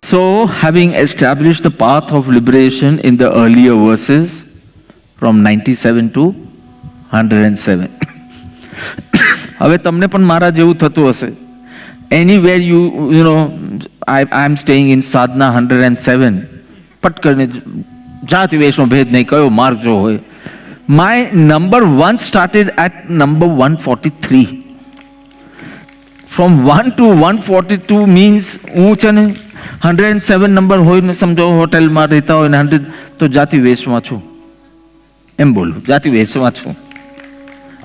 So, having established the path of liberation in the earlier verses, from 97 to 107. હવે તમને પણ મારા જેવું થતું હશે. Anywhere you know, I'm staying in Sadhana 107. પટ કરીને જાતિ વેશનો ભેદ નહીં, કયો માર્ગ જો હોય. My number 1 started at number 143. From 1 to 142 means હું છે ને 107 નંબર હોય ને, સમજો હોટેલમાં રહેતા હોય ને 100, તો જાતિ વેશમાં છું એમ બોલું, જાતિ વેશમાં છું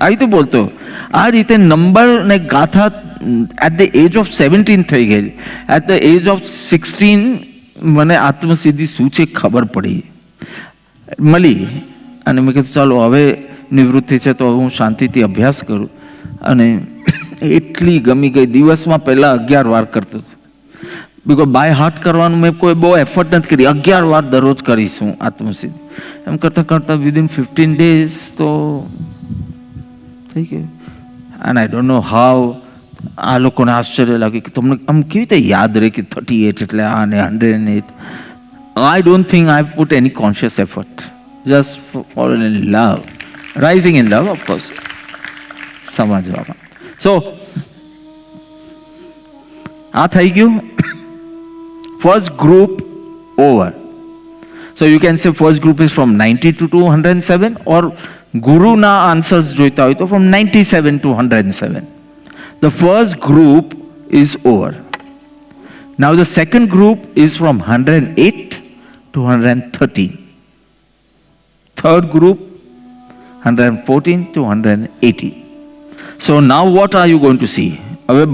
આ રીતે બોલતો. આ રીતે નંબર ને ગાથા એટ ધ એજ ઓફ 17 થઈ ગઈ. એટ ધ એજ ઓફ 16 મને આત્મસિદ્ધિ શું છે ખબર પડી, મળી. અને મેં કીધું ચાલો હવે નિવૃત્તિ છે તો હું શાંતિથી અભ્યાસ કરું. અને એટલી ગમી ગઈ, દિવસમાં પહેલાં 11 વાર કરતો હતો. બિકોઝ બાય હાર્ટ કરવાનું મેં કોઈ બહુ એફર્ટ નથી કરી. 11 વાર દરરોજ કરીશું આત્મસિદ્ધિ. એમ કરતાં કરતાં વિધિન 15 days તો થઈ ગયું. And I don't know how આ લોકોને આશ્ચર્ય લાગે કે તમને આમ કેવી રીતે યાદ રહે કે 38 એટલે આ ને 108. I don't think I put any conscious effort, just four in love, rising in love of course, સમજવામાં. સો આ થઈ ગયું. First group over. So you can say first group is from 90 to 207, or Guruna answers જોઈતા હોય તો from 97 to 107. The first group is over. Now the second group is from 108 to 113. Third group 114 to 180. So now what are you going to see? હવે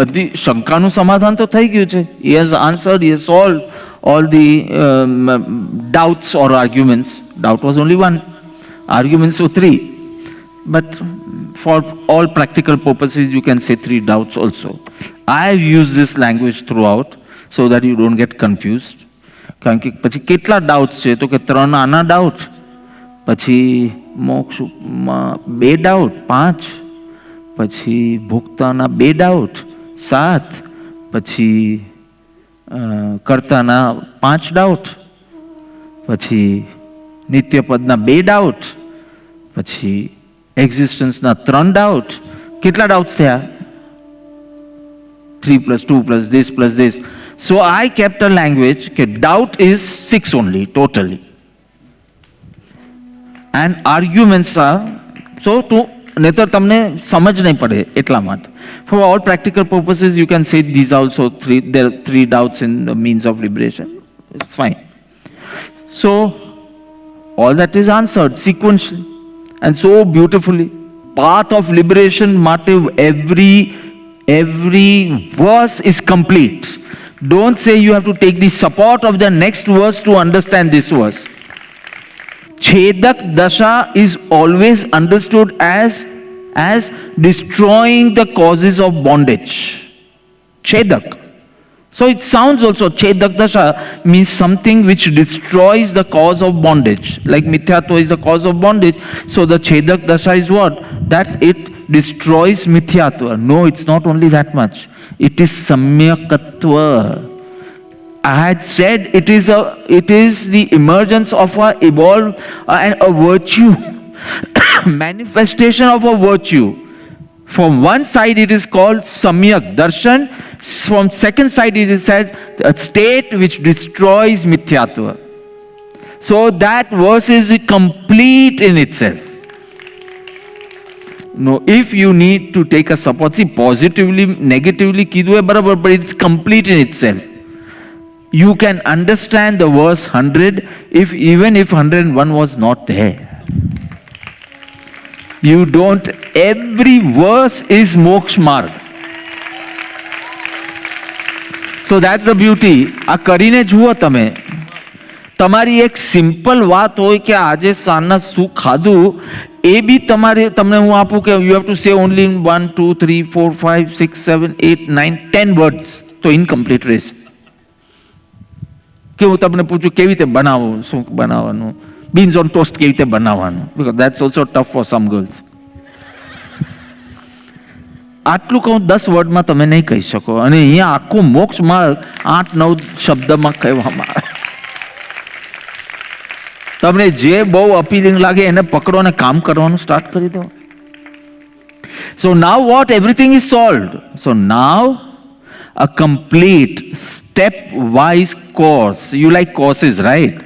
બધી શંકાનું સમાધાન તો થઈ ગયું છે. He has answered, he has solved all the doubts or arguments. Doubt was only one, arguments were 3. But for all practical purposes, you can say 3 doubts also. I have used this language throughout so that you don't get confused. કારણ કે પછી કેટલા doubts છે તો કે 3 આના doubt, પછી મોક્ષમાં 2 doubt, 5, પછી ભુક્તાના 2 doubt, 7, પછી કર્તાના 5 ડાઉટ, પછી નિત્યપદના 2 ડાઉટ, પછી એક્ઝિસ્ટન્સના 3 ડાઉટ. કેટલા ડાઉટ્સ થયા? 3 + 2 + this. So I kept a language કે doubt is 6 only totally, and arguments are so to નહીતર તમને સમજ નહીં પડે એટલા માટે. For all practical purposes you can say these also 3, there are 3 doubts in the means of liberation. It's fine. So all that is answered sequentially and so beautifully. Path of liberation માટે every verse is complete. Don't say you have to take the support of the next verse to understand this verse. Chedak dasha is always understood as destroying the causes of bondage. Chedak. So it sounds also, Chedak dasha means something which destroys the cause of bondage. Like mithyatva is the cause of bondage. So the Chedak dasha is what? That it destroys mithyatva. No, it's not only that much. It is samyakatva. I had said it is the emergence of a evolved and a virtue, manifestation of a virtue. From one side it is called samyak darshan, from second side it is said a state which destroys mithyatva. So that verse is complete in itself. No, if you need to take a support, see positively, negatively, kidhu hai barabar, but it's complete in itself. You can understand the verse 100 even if 101 was not there. You don't, every verse is moksha marg. So that's the beauty. આ કરીને જુઓ તમે. તમારી એક simple વાત હોય કે આજે સાંજના શું ખાધું, એ બી તમને હું આપું કે you have to say only 1, 2, 3, 4, 5, 6, 7, 8, 9, 10 words, તો incomplete રહેશે. કે હું તમને પૂછું કેવી રીતે બનાવવું, શું બનાવવાનું, beans on toast કેવી રીતે બનાવવાનું, because that's also tough for some girls. આટલું કહું 10 વર્ડમાં તમે નહીં કહી શકો, અને અહીંયા આખું મોક્ષ માર્ગ 8-9 શબ્દમાં કહેવામાં આવે. તમને જે બહુ અપીલિંગ લાગે એને પકડો અને કામ કરવાનું સ્ટાર્ટ કરી દો. So now what? Everything is solved. So now a complete step-wise course. You like courses, right?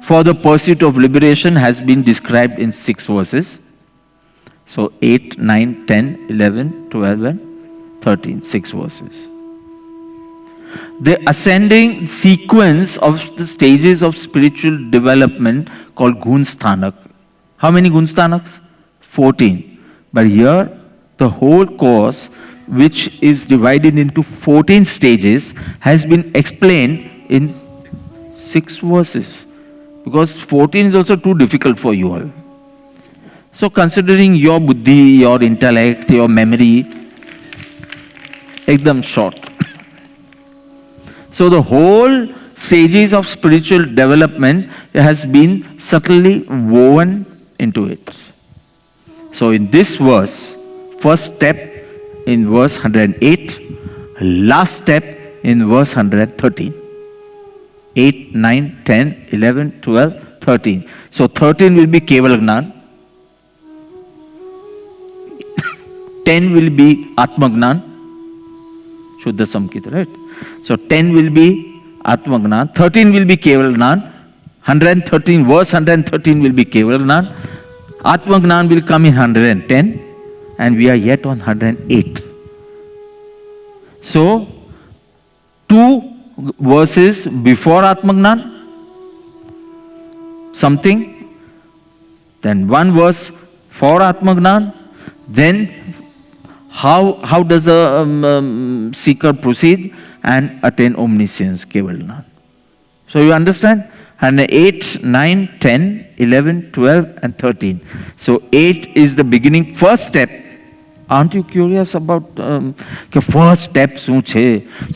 For the pursuit of liberation has been described in 6 verses. So 8, 9, 10, 11, 12 and 13. 6 verses. The ascending sequence of the stages of spiritual development called Gunsthanak. How many Gunsthanaks? 14. But here, the whole course, which is divided into 14 stages, has been explained in 6 verses. Because 14 is also too difficult for you all. So considering your buddhi, your intellect, your memory, ekdam short. So the whole stages of spiritual development has been subtly woven into it. So in this verse, first step in verse 108, last step in verse 113. 8, 9, 10, 11, 12, 13. So 13 will be Keval Gnan. 10 will be Atma Gnan. Shuddha Samkita, right? So 10 will be Atma Gnan. 13 will be Keval Gnan. 113, verse 113 will be Keval Gnan. Atma Gnan will come in 110, and we are yet on 108. So, 2 verses before Atma Gnan, something, then 1 verse for Atma Gnan, then how does a seeker proceed and attain omniscience, Keval Gnan. So you understand? And 8, 9, 10, 11, 12 and 13. So 8 is the beginning, first step. Aren't you curious about કે first step શું છે,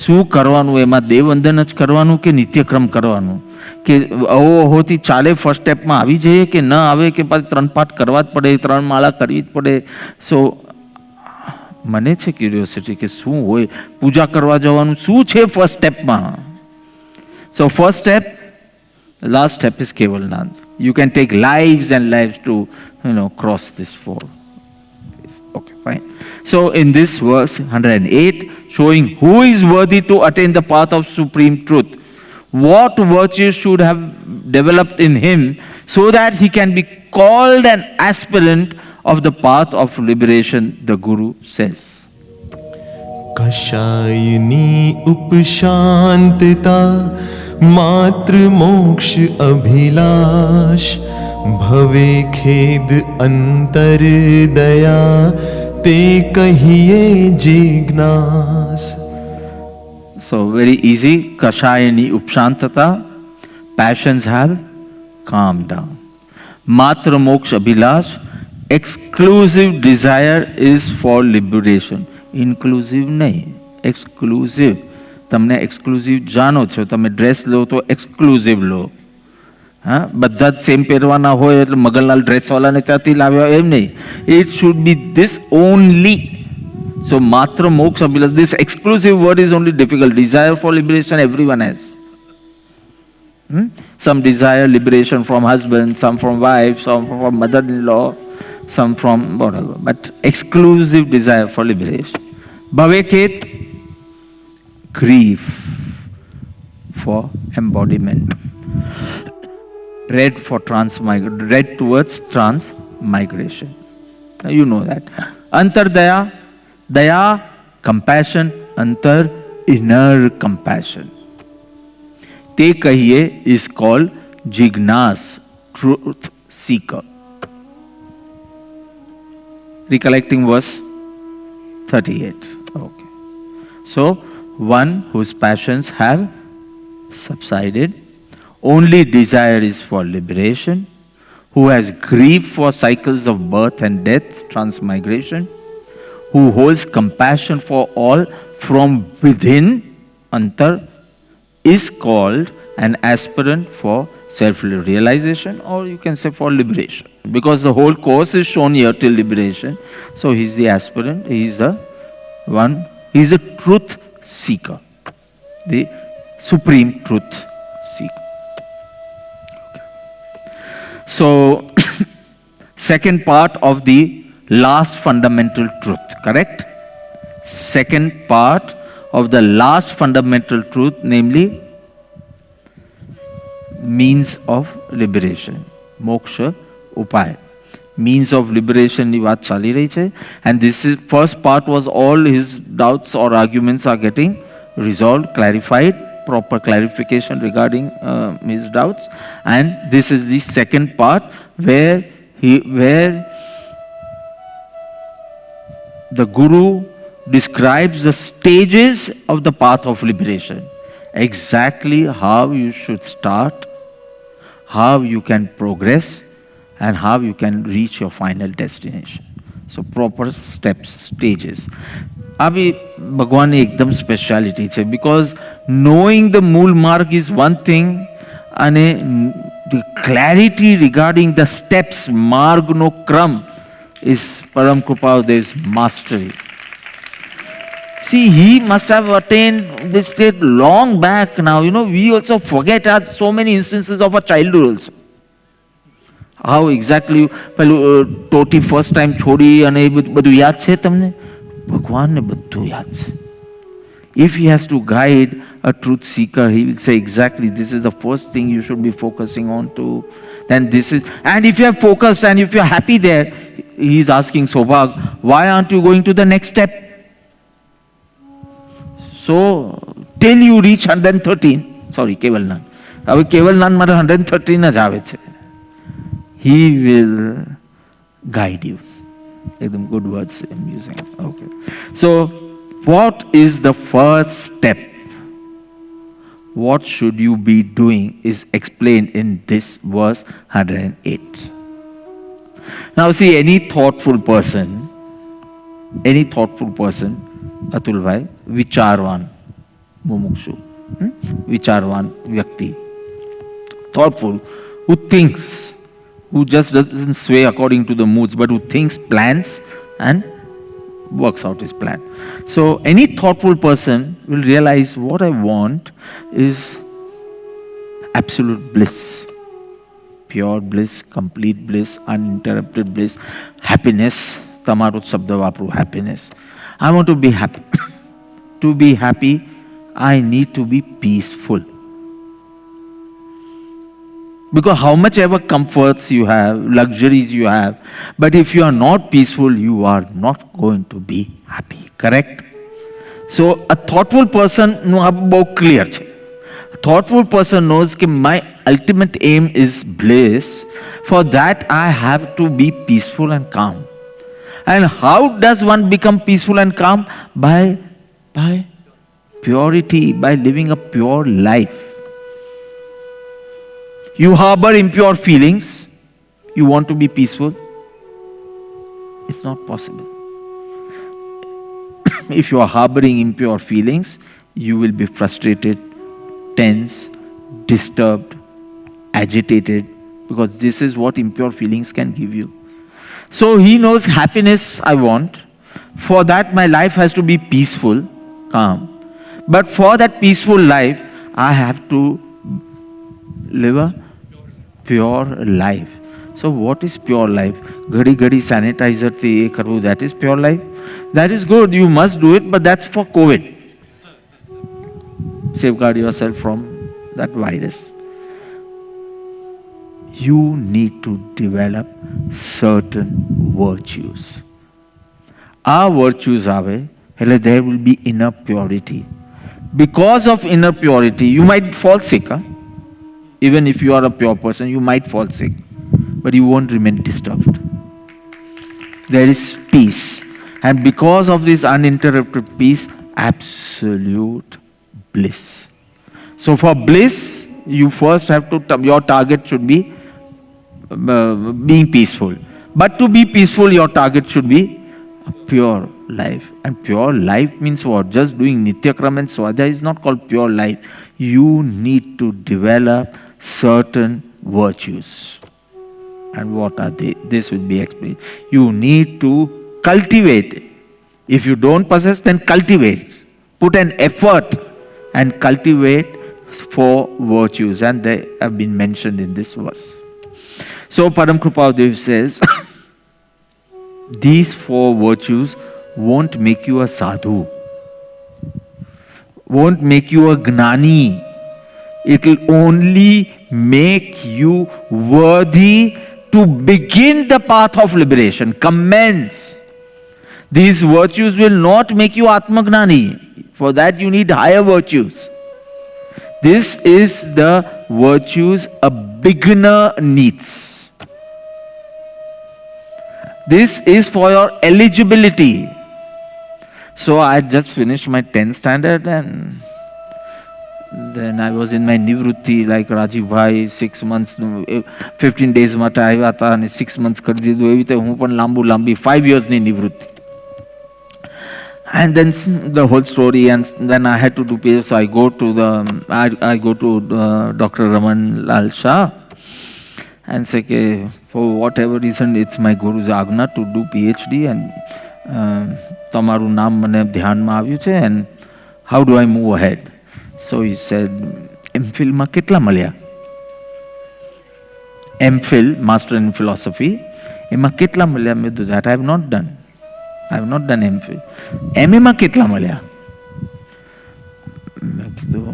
શું કરવાનું, એમાં દેવવંદન જ કરવાનું કે નિત્યક્રમ કરવાનું, કે અહોથી ચાલે ફર્સ્ટ સ્ટેપમાં આવી જઈએ કે ન આવે, કે પાછું 3 પાઠ કરવા જ પડે, 3 માળા કરવી જ પડે. સો મને છે ક્યુરિયોસિટી કે શું હોય, પૂજા કરવા જવાનું શું છે ફર્સ્ટ સ્ટેપમાં. So first step, last step is Keval Gnan. You can take lives and lives to, cross this 4. Okay, fine. So in this verse 108, showing who is worthy to attain the path of supreme truth, what virtues should have developed in him so that he can be called an aspirant of the path of liberation, the Guru says. कषायनी उपशांतता मात्र मोक्ष अभिलाष भवे खेद अंतर दया ते कहिए जिज्ञास. So very easy. Kashayani upshantata, passions have calmed down. Matra moksha abhilash, exclusive desire is for liberation. Inclusive नहीं, exclusive. તમને exclusive જાણો છો, તમે ડ્રેસ લો તો એક્સક્લુઝિવ લો. હા, બધા જ સેમ પહેરવાના હોય એટલે મગનલાલ ડ્રેસવાલાને ત્યાંથી લાવ્યા એમ નહીં. It should be this only. So માત્ર moksha abhilash, this exclusive word is only difficult. Desire for liberation everyone has. Some desire liberation from husband, some from wife, some from mother-in-law, some from whatever. But exclusive desire for liberation. Bhaveket, grief for embodiment. Red for transmigration, red towards transmigration. Now you know that. Antar daya, daya, compassion, antar, inner compassion. Te kahiye is called jignas, truth seeker. Recollecting verse 38. Okay. So, one whose passions have subsided, only desire is for liberation, who has grief for cycles of birth and death, transmigration, who holds compassion for all from within, antar, is called an aspirant for self-realization, or you can say for liberation. Because the whole course is shown here till liberation. So he's the aspirant, he's the one, he's the truth seeker, the supreme truth seeker. Okay. So, second part of the last fundamental truth, correct? Second part of the last fundamental truth, namely means of liberation, moksha upaya, means of liberation ની વાત ચાલી રહી છે. And this is first part was all his doubts or arguments are getting resolved, clarified, proper clarification regarding his doubts. And this is the second part where the Guru describes the stages of the path of liberation. Exactly how you should start, how you can progress, and how you can reach your final destination. So proper steps, stages. अभी भगवान की एकदम speciality છે, because knowing the मूल मार्ग is one thing, અને the clarity regarding the steps, માર્ગનો ક્રમ is Param Krupadeva's mastery. See, he must have attained this state long back now. You know, we also forget so many instances of our childhood also. How exactly ટોટી first time છોડી અને એ બધું યાદ છે તમને? ભગવાનને બધું યાદ છે. If he has to guide a truth seeker, he will say exactly this is the first thing you should be focusing on to. Then this is, and if you have focused and if you are happy there, he is asking Sobhag, why aren't you going to the next step? So, till you reach 113, sorry, Kevalnan. હવે કેવલનાન મારે 113 જ આવે છે. He will guide you. Ekdam good words I'm using. Okay. So, what is the first step? What should you be doing is explained in this verse 108. Now see, any thoughtful person, Atul bhai, vicharvan, mumukshu, vicharvan vyakti, thoughtful, who thinks, who just doesn't sway according to the moods, but who thinks, plans, and works out his plan. So any thoughtful person will realize what I want is absolute bliss, pure bliss, complete bliss, uninterrupted bliss, happiness. Tamaru sabda vapru, happiness. I want to be happy. To be happy, I need to be peaceful. Because how much ever comforts you have, luxuries you have, but if you are not peaceful, you are not going to be happy. Correct? So a thoughtful person no above clear છે. A thoughtful person knows that my ultimate aim is bliss. For that I have to be peaceful and calm. And how does one become peaceful and calm? By purity, by living a pure life. You harbor impure feelings, you want to be peaceful. It's not possible. If you are harboring impure feelings, you will be frustrated, tense, disturbed, agitated, because this is what impure feelings can give you. So he knows happiness I want. For that my life has to be peaceful, calm. But for that peaceful life, I have to live a pure life. So what is pure life? Gadi sanitizer thi ye karu, that is pure life. That is good, you must do it, but that's for COVID. Safeguard yourself from that virus. You need to develop certain virtues. Our virtues ave, there will be inner purity. Because of inner purity, you might fall sick. Even if you are a pure person, you might fall sick, but you won't remain disturbed. There is peace. And because of this uninterrupted peace, absolute bliss. So for bliss, you first have to, your target should be being peaceful. But to be peaceful, your target should be a pure life. And pure life means what? Just doing Nityakram and Swadhyaya is not called pure life. You need to develop certain virtues. And what are they? This will be explained. You need to cultivate it. If you don't possess, then cultivate. Put an effort and cultivate 4 virtues, and they have been mentioned in this verse. So Param Kripadev says, these 4 virtues won't make you a sadhu, won't make you a gnani. It will only make you worthy to begin the path of liberation. Commence. These virtues will not make you Atmagnani. For that you need higher virtues. This is the virtues a beginner needs. This is for your eligibility. So I just finished my 10th standard and then I was in my nivrutti like Rajiv Bhai, 6 months, 15 days માટે આવ્યા હતા અને 6 months કરી દીધું. એવી રીતે હું પણ લાંબી 5 years ની નિવૃત્તિ. And then the whole story, and then I had to do PhD. So I go to Dr. Raman Lal Shah and say, okay, for whatever reason, it's my Guru's agna to do PhD, and તમારું નામ મને ધ્યાનમાં આવ્યું છે, and how do I move ahead? So he said, MPhil માં કેટલા મળ્યા? MPhil, Master in Philosophy, એમાં કેટલા મળ્યા? મેં કીધું, that I have not done. I have not done MPhil. MA માં કેટલા મળ્યા? મેં કીધું,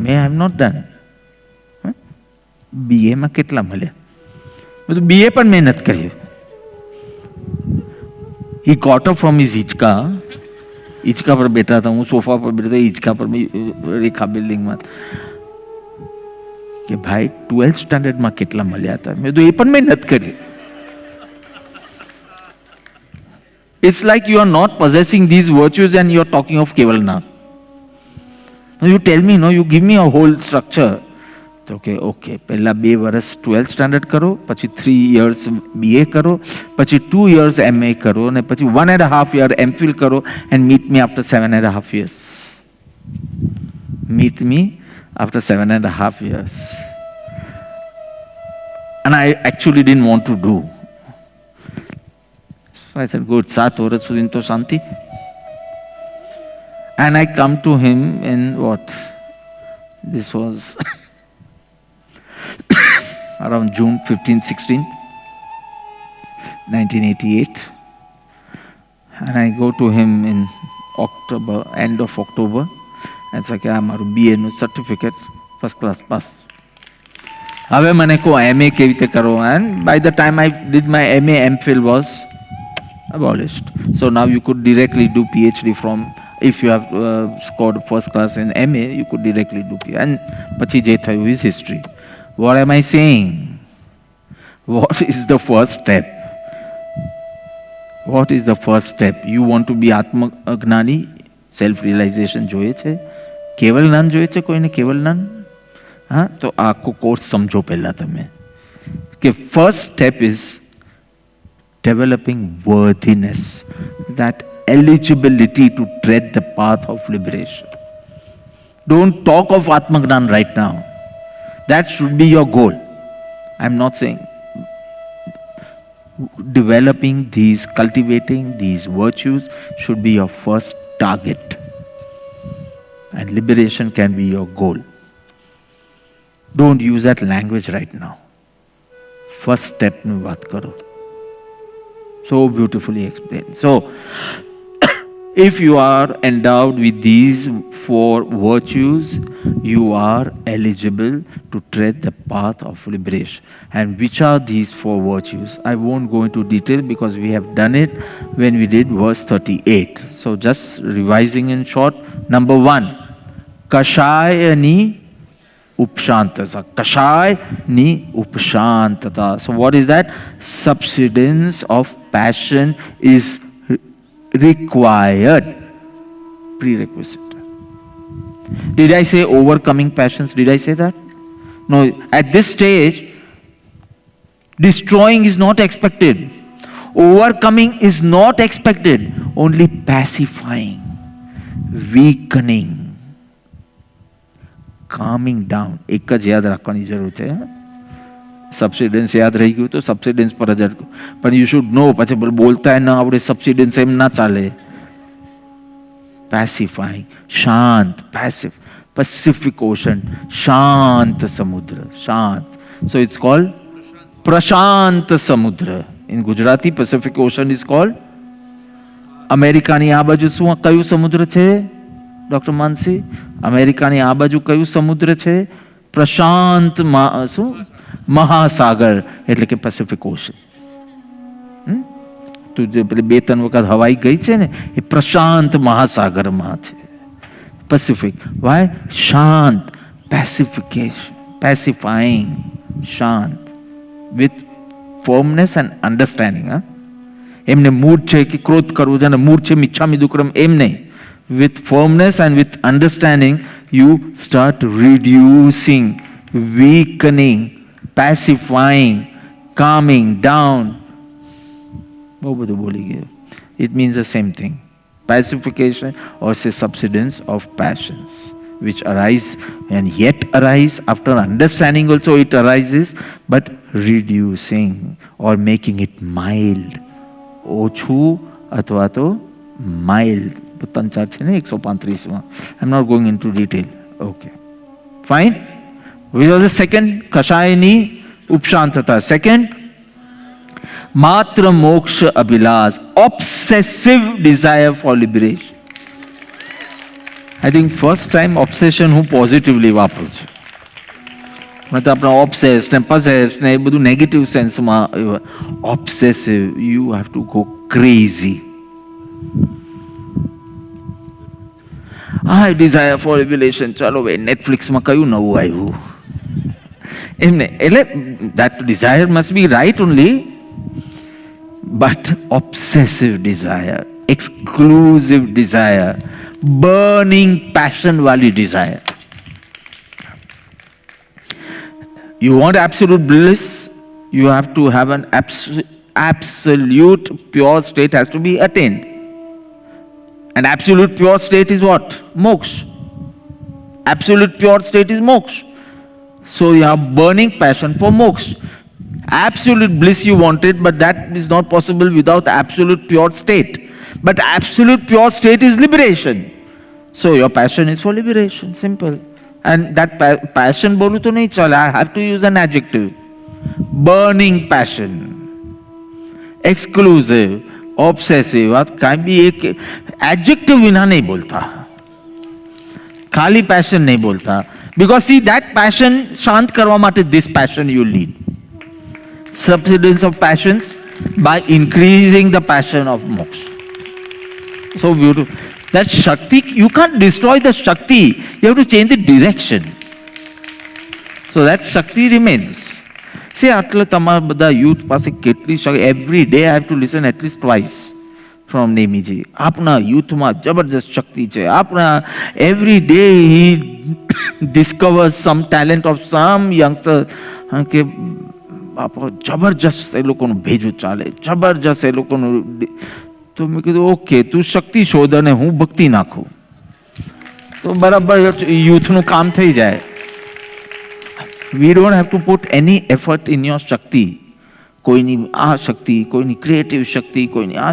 MA I have not done. BA માં કેટલા મળ્યા? મેં કીધું, BA પણ મહેનત કરી. He got up from his હિંચકા પર બેઠા હતા, હું સોફા પર બેઠા, હિંચકા પર રેખા બિલ્ડિંગમાં, કે ભાઈ 12th સ્ટાન્ડર્ડમાં કેટલા મળ્યા હતા? મેં કીધું, એ પણ મહેનત કરી. It's like you are not possessing these virtues and you are talking of Kevalna. You tell me, no, you give me a whole structure. Okay, પહેલા 2 વર્ષ 12th સ્ટાન્ડર્ડ કરો, પછી 3 years BA કરો, પછી 2 years MA કરો, અને પછી 1.5 year MPhil કરો, and meet me after 7.5 years. Meet me after 7.5 years. And I actually didn't want to do. So I said, good, 7 વર્ષ સુધી તો શાંતિ. And I come to him in what? This was around June 15th, 16th, 1988. And I go to him in October, end of October. And it's like, મારું BA નું certificate, first class pass. હવે મને કહો MA કેવી રીતે કરો? And by the time I did my MA, MPhil was abolished. So now you could directly do PhD from, if you have scored first class in MA, you could directly do PhD. And પછી જે થયું is history. What am I saying? What is the first step? What is the first step? You want to be Atmagnani? Self-realization જોઈએ છે? કેવલ જ્ઞાન જોઈએ છે કોઈને? કેવલ જ્ઞાન? હા, તો આખો કોર્સ સમજો પહેલા તમે. કે first step is developing worthiness, that eligibility to tread the path of liberation. Don't talk of Atmagnan right now. That should be your goal. I'm not saying. Developing these, cultivating these virtues should be your first target. And liberation can be your goal. Don't use that language right now. First step nu baat karo. So beautifully explained. So, if you are endowed with these 4 virtues, you are eligible to tread the path of liberation. And which are these 4 virtues? I won't go into detail because we have done it when we did verse 38. So just revising in short. Number 1, Kashayani Upshantata. Kashayani Upshantata. So what is that? Subsidence of passion is required. Prerequisite. Did I say overcoming passions? Did I say that? No. At this stage, destroying is not expected. Overcoming is not expected. Only pacifying, weakening, calming down. એક જ યાદ રાખવાની જરૂર છે. સબસિડન્સ યાદ રહી ગયું તો સબસિડન્સ પર જ અટકો. પણ યુ શુડ નો, પછી બોલતા ના આવડે સબસિડન્સ એમ ના ચાલે. પેસિફાઈંગ, શાંત, પેસિવ, પેસિફિક ઓશન, શાંત સમુદ્ર, શાંત. સો ઇટ્સ કોલ્ડ પ્રશાંત સમુદ્ર. In Gujarati Pacific ocean is called. અમેરિકાની આ બાજુ શું કયું સમુદ્ર છે ડોક્ટર માનસી? અમેરિકાની આ બાજુ કયું સમુદ્ર છે? પ્રશાંત શું મહાસાગર, એટલે કે પેસિફિક ઓશન. તું જે પેલી 2-3 વખત હવાઈ ગઈ છે ને, એ પ્રશાંત મહાસાગરમાં છે. પેસિફિક. વાય? શાંત, પેસિફિકેશન, પેસિફાઈંગ, શાંત, વિથ ફર્મનેસ એન્ડ અન્ડરસ્ટેન્ડિંગ. એમને મૂડ છે કે ક્રોધ કરવું છે, અને મૂડ છે મિચ્છામી દુક્કડમ, એમ નહીં. With firmness and with understanding, you start reducing, weakening, pacifying, calming down. બહુ બધું બોલી ગયો. It means the same thing. Pacification or say subsidence of passions which arise and yet arise after understanding also it arises, but reducing or making it mild. ઓછું અથવા તો mild. 3-4 છે ને 135માં. I'm not going into detail. Okay. Fine. Which was the second? કશાયની ઉપશાંતતા. Second, માત્ર moksha Abhilash, obsessive desire for liberation. I think first time obsession હું positively વાપરું છું. મતલબ આપણે obsessed ને possessed ને એ બધું negative સેન્સમાં. obsessive, you have to go crazy. I desire for revelation. ચાલો ભાઈ નેટફ્લિક્સમાં કયું નવું આવ્યું એમને. એટલે that desire must be right only, but obsessive desire, exclusive desire, burning passion वाली desire. You want absolute bliss, you have to have an absolute pure state has to be attained. And absolute pure state is what? Moksha. Absolute pure state is moksha. So you have burning passion for moksha. Absolute bliss you wanted, but that is not possible without absolute pure state. But absolute pure state is liberation. So your passion is for liberation. Simple. And that passion bolu to nahi chala. I have to use an adjective. Burning passion. Exclusive. Obsessive. आप कहीं भी एक adjective बिना नहीं बोलता, खाली passion नहीं बोलता. बिकॉज सी दैट पैशन शांत करवा माटे this passion you lead. Subsidence of passions by increasing the passion of moksha. So beautiful. That shakti, you can destroy the shakti, you have to change the direction so that shakti remains. See, આટલે તમારા બધા youth પાસે કેટલી શક્તિ. Every day I have to listen at least twice from Nemiji. આપના યુથમાં જબરજસ્ત શક્તિ છે. આપના every day he discovers some talent of some youngster. કે બાપા જબરજસ્ત એ લોકોનું ભેજું ચાલે, જબરજસ્ત એ લોકોનું. તો મેં કીધું ઓકે, તું શક્તિ શોધ અને હું ભક્તિ નાખું તો બરાબર યુથનું કામ થઈ જાય. We don't have to put any effort in your Shakti. કોઈની આ શક્તિ, કોઈની ક્રિએટિવ શક્તિ, કોઈની આ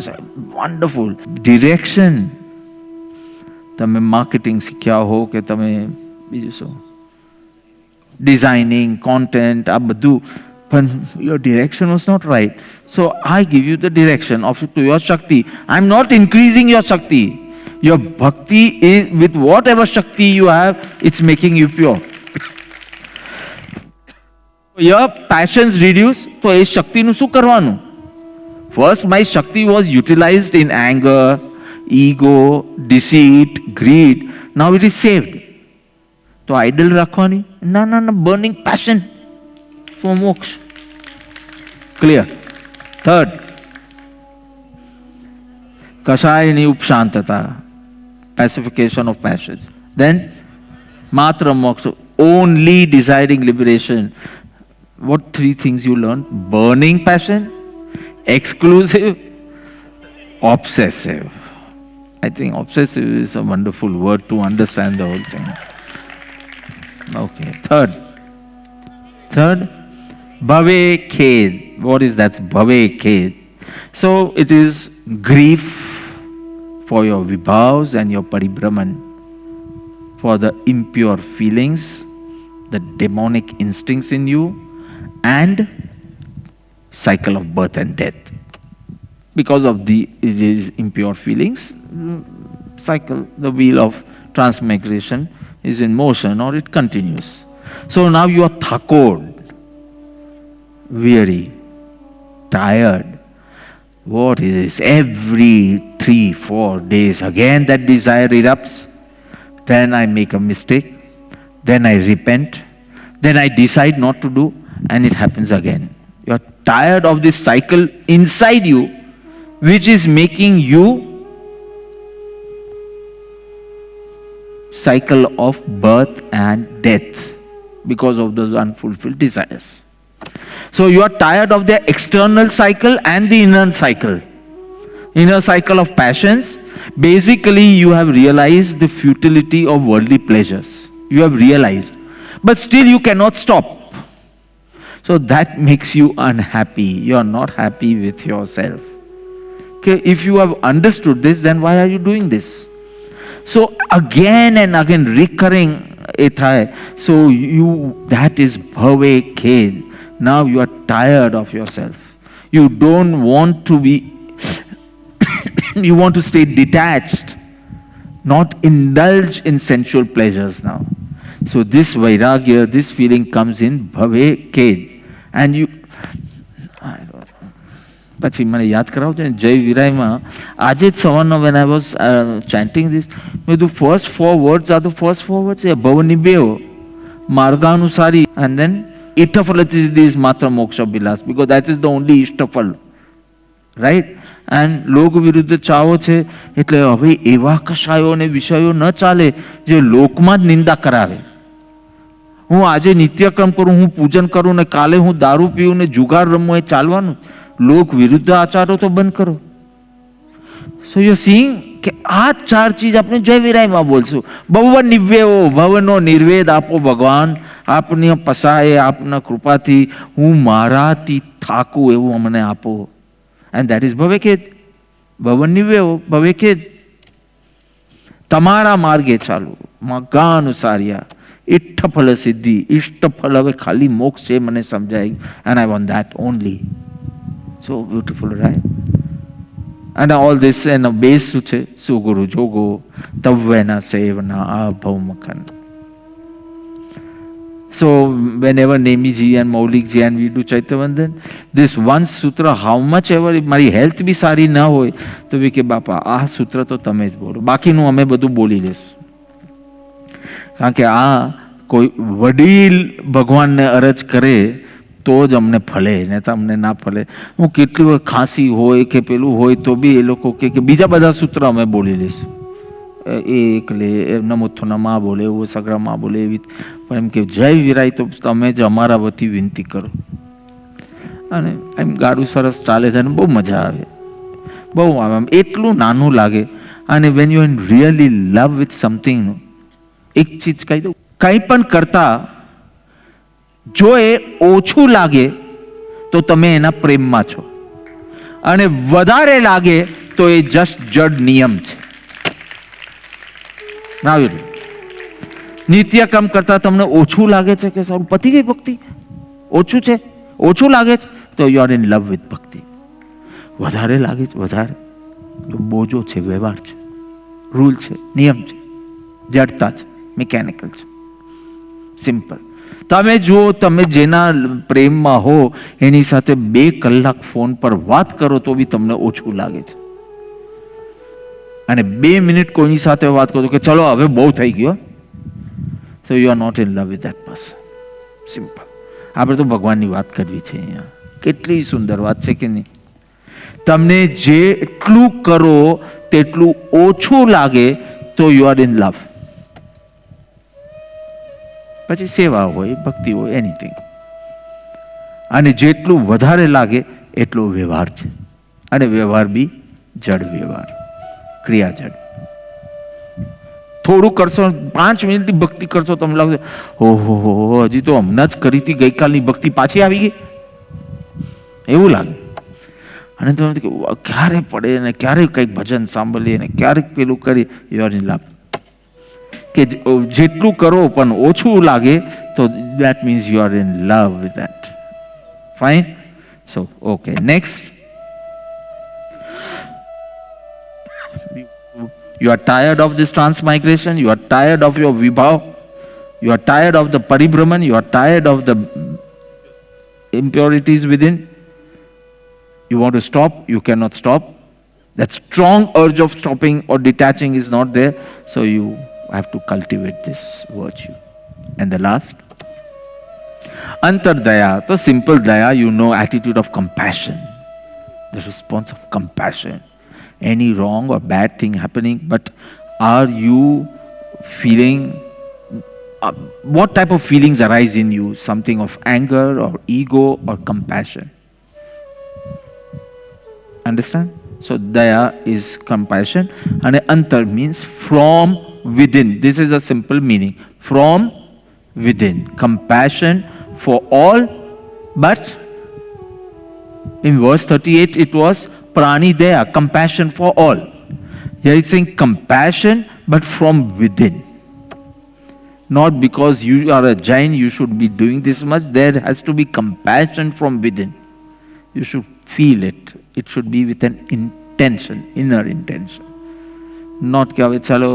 વન્ડરફુલ ડિરેક્શન. તમે માર્કેટિંગ શીખ્યા હો કે તમે બીજું શું ડિઝાઇનિંગ, કોન્ટેન્ટ, આ બધું, પણ your direction was not right. So I give you the direction of to your Shakti. I'm not increasing your Shakti. Your bhakti is with whatever Shakti you have, it's making you pure. Your passions reduce. તો એ શક્તિનું શું કરવાનું? First my Shakti was utilized in anger, ego, deceit, greed. Now it is saved. તો idle રાખવાની? ના ના ના, burning passion for moksha. Clear? Third, કશાયની ઉપશાંતતા, pacification of passions. Then matra moksha, only desiring liberation. What 3 things you learned? Burning passion, exclusive, obsessive. I think obsessive is a wonderful word to understand the whole thing. Okay. Third, bhave khed. What is that? Bhave khed. So it is grief for your vibhavs and your paribrahman, for the impure feelings, the demonic instincts in you, and cycle of birth and death. Because of these impure feelings, cycle, the wheel of transmigration is in motion, or it continues. So now you are thakod, weary, tired. What is this? Every 3-4 days again that desire erupts. Then I make a mistake. Then I repent. Then I decide not to do, and it happens again. You are tired of this cycle inside you, which is making you cycle of birth and death because of those unfulfilled desires. So you are tired of the external cycle and the inner cycle. Inner cycle of passions. Basically, you have realized the futility of worldly pleasures. You have realized. But still you cannot stop. So that makes you unhappy. You are not happy with yourself. Okay, if you have understood this, then why are you doing this? So again and again recurring so that is bhave khed. Now you are tired of yourself. You don't want to be you want to stay detached, not indulge in sensual pleasures now. So this vairagya, this feeling comes in bhave khed. And you પછી મને યાદ કરાવજો ને જય વિરાયમાં આજે જ સવારનો when I was chanting this, the first 4 words are the first 4 words. ભવનિભ્યો માર્ગાનુસારી, and then ઇષ્ટફલથી is માત્ર moksha Abhilash, because that is the only ઇષ્ટફલ, right? And લોક વિરુદ્ધ ચાવો છે, એટલે હવે એવા કશાયો અને વિષયો ન ચાલે જે લોકમાં જ નિંદા કરાવે. હું આજે નિત્યક્રમ કરું, હું પૂજન કરું ને કાલે હું દારૂ પીવું ને જુગાર રમવું, એ ચાલવાનું? લોક વિરુદ્ધ આચારો તો બંધ કરો. સો યુ સીઈંગ કે આ 4 ચીજ આપણે જય વિરાયમાં બોલશું. ભવ નિવ્યવો, ભવનો નિર્વેદ આપો ભગવાન, આપની પસાય આપના કૃપાથી હું મારાથી થાકું એવું અમને આપો. એન્ડ દેટ ઇઝ ભવે ખેદ. ભવ નિવ્યવો, ભવે ખેદ. તમારા માર્ગે ચાલુ, માર્ગાનુસાર્યા, ઇષ્ટફલ સિદ્ધિ. ઇષ્ટફલ હવે ખાલી મોક્ષ છે, મને સમજાય. And I want that only. So beautiful, right? And all this and base શું છે? સુગુરુ Jogo તવ્યના સેવના અભવમખન. So whenever Nemiji and Maulikji and we do Chaitavandhan, this one sutra, how much ever મારી હેલ્થ બી સારી ના હોય તો બી કે બાપા આ સૂત્ર તો તમે જ બોલો, બાકીનું અમે બધું બોલી લેશું. કારણ કે આ કોઈ વડીલ ભગવાનને અરજ કરે તો જ અમને ફલે, ને તો અમને ના ફલે. હું કેટલી વાર ખાંસી હોય કે પેલું હોય તો બી એ લોકો કે બીજા બધા સૂત્ર અમે બોલી લઈશું. એ એકલે નમોથો નમા બોલે, એવો સગરા માં બોલે, એવી. પણ એમ કે જય વિરાય તો તમે જ અમારા વતી વિનંતી કરો. અને એમ ગાડું સરસ ચાલે છે અને બહુ મજા આવે, બહુ આવે. આમ એટલું નાનું લાગે. અને when you really love with something, એક ચીજ કહી દઉં, કંઈ પણ કરતા જો એ ઓછું લાગે તો તમે એના પ્રેમમાં છો, અને વધારે લાગે તો એ જસ્ટ જડ નિયમ છે. નિત્યક્રમ કરતા તમને ઓછું લાગે છે કે સારું પતી ગઈ ભક્તિ, ઓછું છે, ઓછું લાગે છે તો you are in love with ભક્તિ. વધારે લાગે છે, વધારે બોજો છે, વ્યવહાર છે, રૂલ છે, નિયમ છે, જડતા છે, મિકેનિકલ છે, સિમ્પલ. તમે જુઓ, તમે જેના પ્રેમમાં હો એની સાથે 2 કલાક ફોન પર વાત કરો તો બી તમને ઓછું લાગે છે. અને 2 મિનિટ કોઈની સાથે વાત કરો કે ચલો હવે બહુ થઈ ગયો, so you are not in love with that person. Simple. આપણે તો ભગવાનની વાત કરવી છે અહીંયા. કેટલી સુંદર વાત છે કે નહીં? તમને જેટલું કરો તેટલું ઓછું લાગે તો યુ આર ઇન લવ. પછી સેવા હોય, ભક્તિ હોય, એનીથિંગ. અને જેટલું વધારે લાગે એટલો વ્યવહાર છે, અને વ્યવહાર બી જડ વ્યવહાર, ક્રિયા જડ. થોડું કરશો, 5 મિનિટની ભક્તિ કરશો, તમને લાગશે ઓહો હજી તો હમણાં જ કરી હતી, ગઈકાલની ભક્તિ પાછી આવી ગઈ, એવું લાગે. અને તમે ક્યારે પડે ને ક્યારે કંઈક ભજન સાંભળીએ ને ક્યારેક પેલું કરી, યુ આર ઇન લવ. કે જેટલું કરો પણ ઓછું લાગે તો that means you are in love with that. Fine? So, okay, next. You are tired of this transmigration, you are tired of your vibhav, you are tired of the paribhrama, you are tired of the impurities within. You want to stop, you cannot stop. That strong urge of stopping or detaching is not there, so you have to cultivate this virtue. And the last, Antardaya, so simple daya, you know, attitude of compassion, the response of compassion. Any wrong or bad thing happening, but are you feeling, what type of feelings arise in you? Something of anger or ego or compassion? Understand? So daya is compassion, and antar means from within. This is a simple meaning. From within. Compassion for all, but in verse 38 it was prani daya, compassion for all. Here it's saying compassion, but from within. Not because you are a giant, you should be doing this much. There has to be compassion from within. You should feel it. It should be with an intention, inner intention. Not કે હવે ચાલો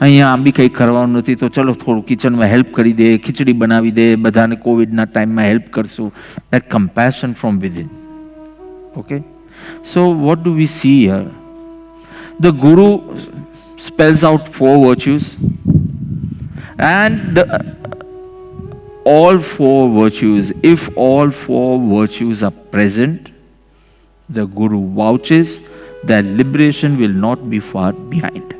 અહીંયા આમ બી કંઈ કરવાનું નથી તો ચલો થોડું કિચનમાં હેલ્પ કરી દે, ખીચડી બનાવી દે, બધાને કોવિડના ટાઈમમાં હેલ્પ કરશું. That compassion from within. Okay? So what do we see here? The Guru spells out 4 virtues, and all 4 virtues, if all 4 virtues are present, the Guru vouches that liberation will not be far behind.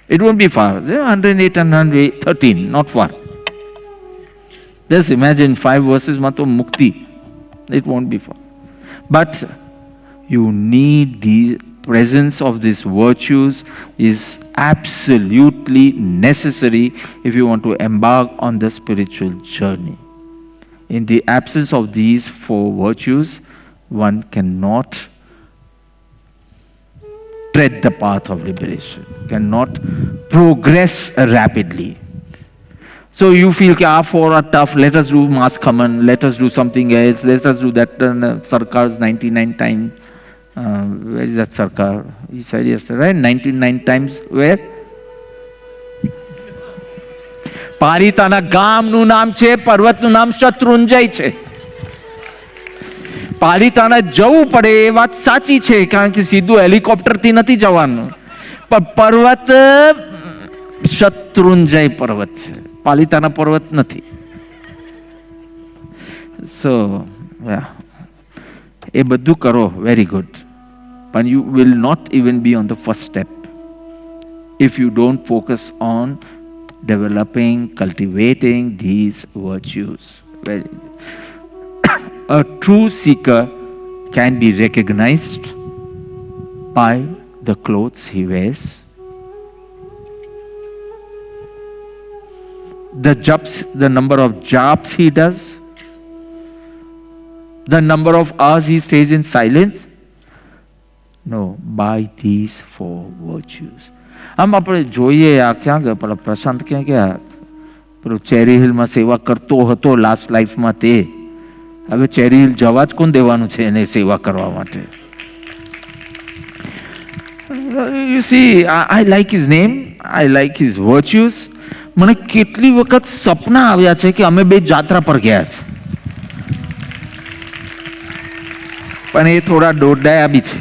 It won't be far. 108 and 113, not far. Just imagine 5 verses mato mukti. It won't be far. But you need the presence of these virtues is absolutely necessary if you want to embark on the spiritual journey. In the absence of these 4 virtues, one cannot tread the path of liberation, cannot progress rapidly. So you feel that 4 are tough, let us do mass common, let us do something else, let us do that Sarkar's 99 times. Where is that Sarkar? He said yesterday, right? 99 times where? Palitana ગામનું નામ છે, પર્વતનું નામ શત્રુંજય છે. પાલિતાના જવું પડે એ વાત સાચી છે, કારણ કે સીધું હેલિકોપ્ટરથી નથી જવાનું, પણ પર્વત શત્રુંજય પર્વત છે, પાલિતાના પર્વત નથી. સો એ બધું કરો, very good, but you will not even be on the first step if you don't focus on developing, cultivating these virtues. A true seeker can be recognized by the clothes he wears, the number of jobs he does, the number of hours he stays in silence. No, by these 4 virtues. આમ આપણે જોઈએ આ ક્યાં ગયા પેલા પ્રશાંત ક્યાં ગયા, પેલું ચેરી હિલમાં સેવા કરતો હતો લાસ્ટ લાઈફમાં, તે હવે ચેરી હિલ જવા જ કોણ દેવાનું છે એને સેવા કરવા માટે? You see, I like his name, I like his virtues. મને કેટલી વખત સપના આવ્યા છે કે અમે બે જાત્રા પર ગયા છે, પણ એ થોડા દોડાયા બી છે.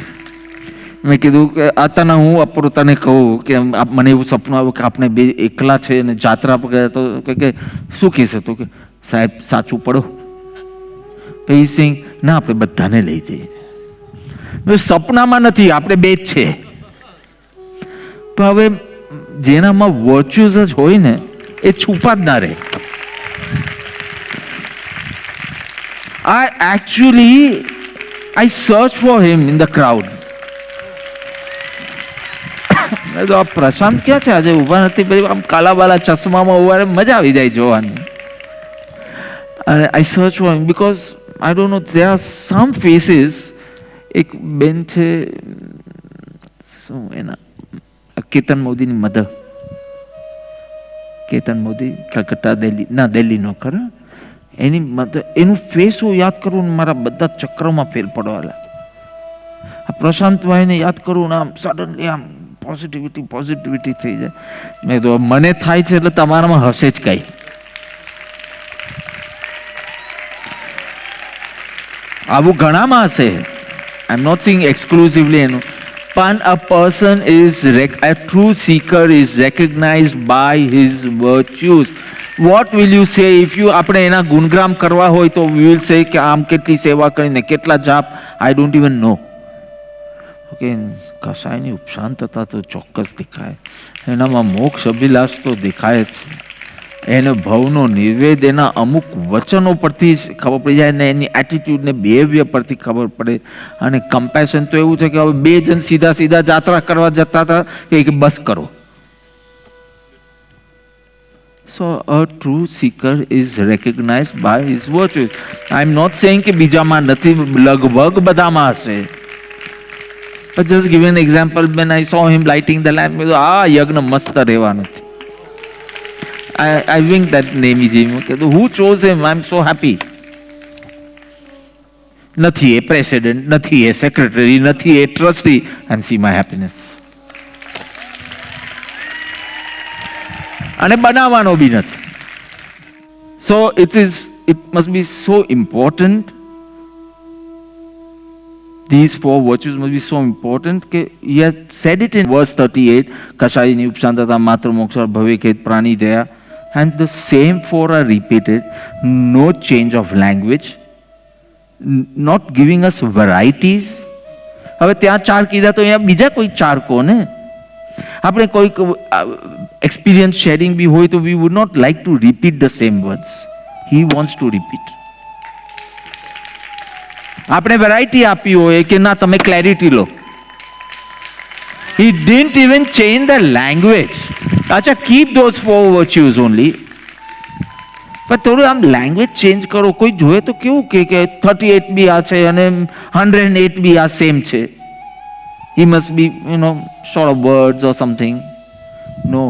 મેં કીધું કે આતાના હું અપરોતાને કહું કે મને એવું સપનું આવ્યું કે આપણે બે એકલા છે અને જાત્રા પર ગયા, તો કે શું કહેશે? તો કે સાહેબ સાચું પડો. પછી સિંહ ના આપણે બધાને લઈ જઈએ. સપનામાં નથી, આપણે બે જ છે. પણ હવે જેનામાં વર્ચ્યુઝ જ હોય ને એ છુપા જ ના રહે. I searched for him in the crowd. મેં તો આ પ્રશાંત ક્યાં છે આજે ઊભા નથી, પછી આમ કાલાવાલા ચશ્મામાં ઉભા રહે, મજા આવી જાય જોવાની. અને I search for him because I don't know there are some faces. એક બેન છે, શું એના, કેતન મોદીની મધર, કેતન મોદી કલકત્તા દિલ્હી ના દિલ્હીનો ખરો, એની મધર, એનું ફેસ હું યાદ કરું ને મારા બધા ચક્રમાં ફેર પડવાલા. આ પ્રશાંતભાઈને યાદ કરું ને આમ સડનલી આમ પોઝિટિવિટી થઈ જાય. મેં તો મને થાય છે એટલે તમારામાં હશે જ કઈ. આવું ઘણામાં હશે. આઈ એમ નોટ સેઇંગ એક્સક્લુઝિવલી એનું, પણ a person is a true seeker is recognized by his virtues. What will you say if you, આપણે એના ગુણગાન કરવા હોય તો we will say કે આમ કેટલી સેવા કરીને કેટલા જાપ, I don't even know. Okay, કસાયની ઉપશાંતતા તો ચોક્કસ દેખાય, એનામાં મોક્ષ અભિલાષ તો દેખાય જ છે, એને ભવનો નિર્વેદ એના અમુક વચનો પરથી ખબર પડી જાય, ને એની એટીટ્યુડ ને બિહેવિયર પરથી ખબર પડે. અને કમ્પેશન તો એવું છે કે હવે બે જણ સીધા સીધા જાત્રા કરવા જતા હતા કે બસ કરો. So a true seeker is recognized by his virtues. I am not saying કે બીજામાં નથી, લગભગ બધામાં હશે. But just give an example, when I saw him lighting the lamp, આ યજ્ઞ મસ્ત રહેવાનું. I winked at Nemiji. Who chose him? I'm so happy. નથી એ પ્રેસિડેન્ટ, નથી એ સેક્રેટરી, નથી એ trustee, and see my happiness. અને બનાવવાનો બી નથી. So it must be so important. These four virtues must be so important. He has said it in verse 38, Kashayini Upshantata Matra Moksha Bhaveket Prani Daya, and the same four are repeated. No change of language, not giving us varieties. હવે ત્યાં ચાર કીધા તો અહીંયા બીજા કોઈ ચાર કોને? આપણે કોઈ એક્સપિરિયન્સ શેરિંગ બી હોય તો we would not like to repeat the same words. He wants to repeat. આપણે વેરાયટી આપી હોય કે ના તમે ક્લેરિટી લો. He didn't even change the language. અચ્છા, keep those four virtues only. પણ થોડું આમ લેંગ્વેજ ચેન્જ કરો. કોઈ જોઈએ તો કેવું કે 38 બી આ છે અને 108 બી આ સેમ છે. He must be, short of words or something. No,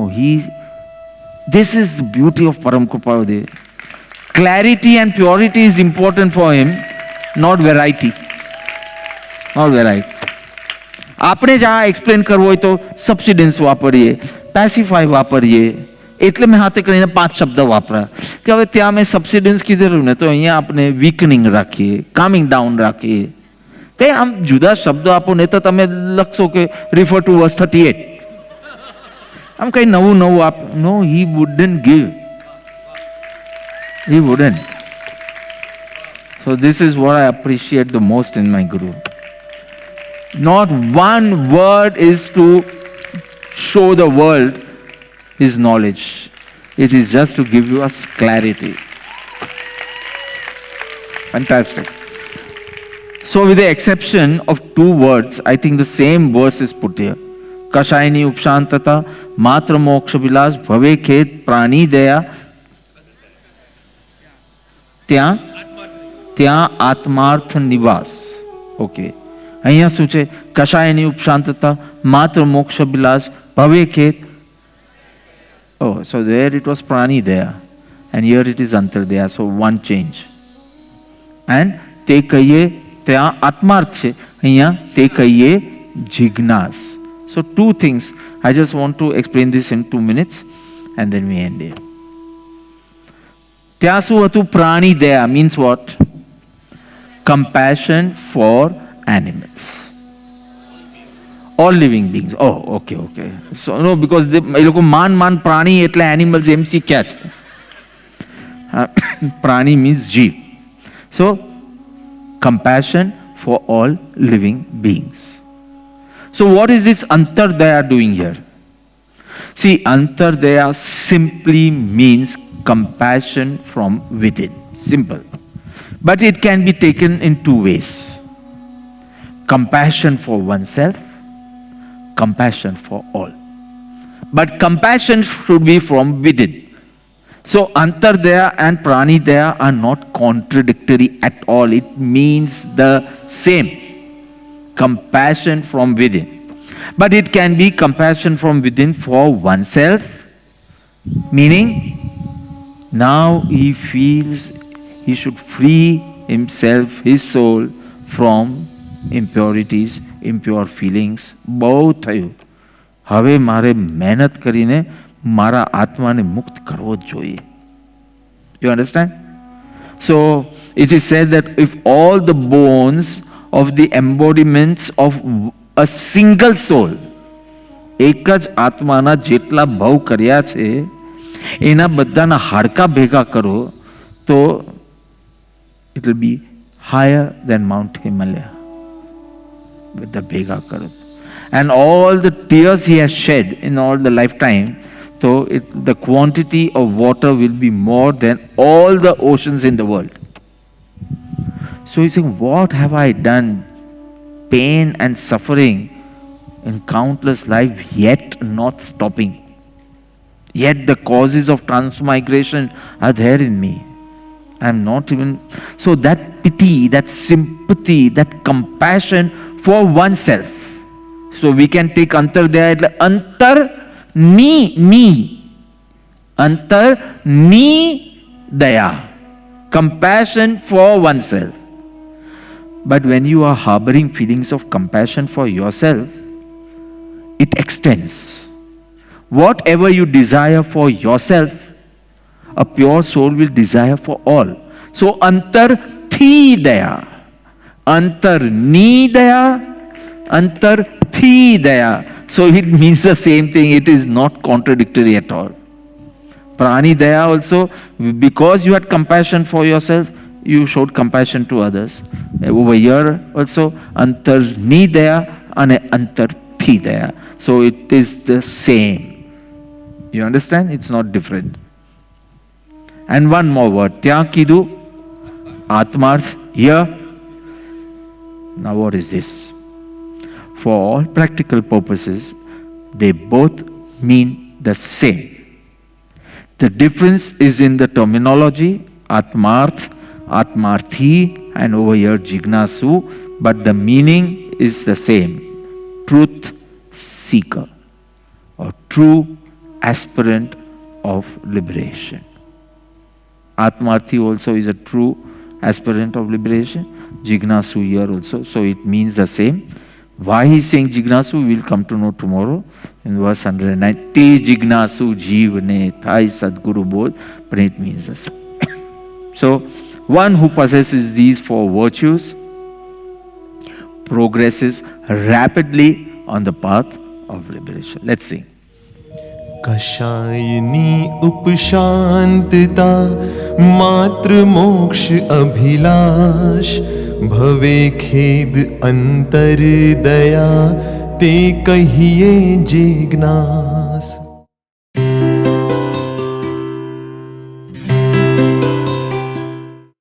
this is the beauty of Param Kripaludev. Clarity and purity is important for him. Not variety. Not variety. આપણે જ આ એક્સપ્લેન કરવો હોય તો સબસિડન્સ વાપરીએ, પેસિફાય વાપરીએ. એટલે મેં હાથે કરીને 5 શબ્દ વાપર્યા કે હવે ત્યાં મેં સબસિડન્સ કીધેલું ને તો અહીંયા આપણે વીકનિંગ રાખીએ, કામિંગ ડાઉન રાખીએ. કંઈ આમ જુદા શબ્દો આપો ને તો તમે લખશો કે રિફર ટુ વર્સ 38. આમ કંઈ નવું આપ. No, he wouldn't give. He wouldn't. So this is what I appreciate the most in my Guru. Not one word is to show the world his knowledge. It is just to give you us clarity. Fantastic. So with the exception of 2 words, I think the same verse is put here. Kashayini Upshantata Matra Moksha Vilas Bhave Khet Prani Daya. ત્યાં આત્માર્થ નિવાસ. Okay, અહીંયા શું છે? કશાયની ઉપશાંતતા, માત્ર મોક્ષ અભિલાષ, ભવે ખેત. Oh, so there it was prani daya and here it is antardaya. So one change. And તે કહીએ ત્યાં આત્માર્થ છે, અહીંયા તે કહીએ જિજ્ઞાસ. So 2 things. I just want to explain this in 2 minutes and then we end here. ત્યાં શું હતું? પ્રાણી દયા means what? Compassion for animals. All living beings. Oh, okay. So no, because એ લોકો માન પ્રાણી એટલે એનિમલ્સ એમ શીખ્યા છે. પ્રાણી means જીવ. So compassion for all living beings. So what is this antardaya doing here? See, antardaya simply means compassion from within. Simple. But it can be taken in 2 ways. Compassion for oneself, compassion for all. But compassion should be from within. So Antardaya and Pranidaya are not contradictory at all. It means the same. Compassion from within. But it can be compassion from within for oneself, meaning now he feels he should free himself, his soul, from impurities, impure feelings. બહુ થયું, હવે મારે મહેનત કરીને મારા આત્માને મુક્ત કરવો જ જોઈએ. You understand? So it is said that if all the bones of the embodiments of a single soul, એક જ આત્માના જેટલા ભવ કર્યા છે એના બધાના હાડકા ભેગા કરો તો it will be higher than Mount Himalaya. બધા ભેગા કરો. And all the tears he has shed in all the lifetime, so the quantity of water will be more than all the oceans in the world. So he's saying, what have I done? Pain and suffering in countless lives, yet not stopping. Yet the causes of transmigration are there in me. I'm not even... So that pity, that sympathy, that compassion for oneself. So we can take Antardaya, Antar ni. Antar ni daya. Compassion for oneself. But when you are harboring feelings of compassion for yourself, it extends. Whatever you desire for yourself, a pure soul will desire for all. So antar thi daya, antar ni daya, antar thi daya. So it means the same thing. It is not contradictory at all. Prani daya also, because you had compassion for yourself, you showed compassion to others. Over here also, antar ni daya and antar thi daya. So it is the same. You understand? It's not different. And one more word, ત્યાં કીધું આત્માર્થ here. Now what is this? For all practical purposes, they both mean the same. The difference is in the terminology, atmarth, atmarthi, and over here jignasu, but the meaning is the same. Truth seeker or true aspirant of liberation. Atmarthi also is a true aspirant of liberation. Jignasu here also. So it means the same. Why he is saying Jignasu, we will come to know tomorrow in verse 109. Te Jignasu Jeevane Thai Sadguru Bodh, but it means the same. So one who possesses these four virtues progresses rapidly on the path of liberation. Let's sing. कषायनी उपशांतता मात्र मोक्ष अभिलाष भवे खेद अंतर दया ते कहिए जिज्ञास